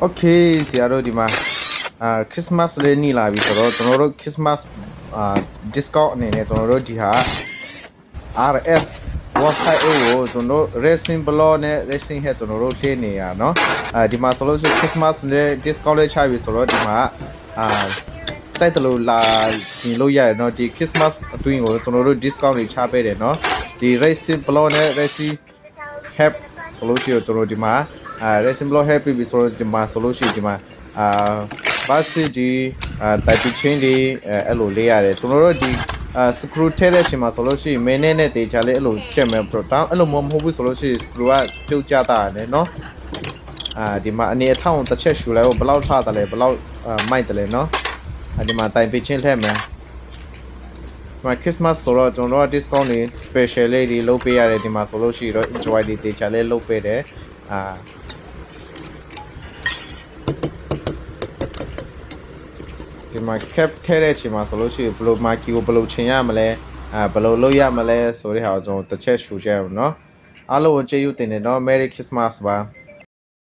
Okay ဆရာတို့ဒီမှာChristmas လေးနေလာပြီဆိုတော့ကျွန်တော်တို့ Christmas discount အနေနဲ့ကျွန်တော်တို့ဒီဟာ RS website ကိုကျွန်တော်တို့ racing blog နဲ့ racing head ကျွန်တော်တို့ထည့်နေရเนาะဒီမှာဆိုလို့ရှိရင် Christmas နဲ့ discount လေးချပြီဆိုတော့ဒီမှာတိုက်တလို့လာပြင်လို့ရတယ်เนาะဒီ Christmas အတွင်းကိုကျွန်တော်တို့ discount တွေချပေးတယ်เนาะဒီ racing blog နဲ့ racing head ဆိုလို့ရှိရင်ကျွန်တော်ဒီမှာracing blog happy ပြီဆိုတော့ဒီမှာဆိုလို့ရှိရင်ဒီမှာဘာစီဒီတိုက်ပချင်းဒီအဲ့လိုလေးရတယ်ကျွန်တော်တို့ဒီscrew ထည့်တဲ့အချိန်မှာဆိုလို့ရှိရင်မင်းနဲ့တေချာလေးအဲ့လိုချက်မယ် pro တောင်းအဲ့လိုမဟုတ်ဘူးဆိုလို့ရှိရင် screw ကပြုတ်ကျတာတယ်เนาะဒီမှာအနေအထောင်တစ်ချက်ရှူလိုက်ဘယ်လောက်ထားတယ်လဲဘယ်လောက်မိုက်တယ်လဲเนาะဒီမှာတိုက်ပချင်းထည့်မယ်ဒီမှာ Christmas ဆိုတော့ကျွန်တော်တို့ discount တွေ special လေးတွေလုပ်ပေးရတယ်ဒီမှာဆိုလို့ရှိရင်တော့ enjoy တွေတေချာလေးလုပ်ပေးတယ်ဒီမှာ cap ထဲတဲ့အချိန်မှာဆိုလို့ရှိရင်ဘယ်လို marquee ကိုဘယ်လိုချင်ရမလဲဘယ်လိုလုပ်ရမလဲဆိုတဲ့ဟာကိုကျွန်တော်တစ်ချက်ရှူကြရအောင်เนาะအားလုံးကိုကျေးဇူးတင်တယ်เนาะ Merry Christmas ပါ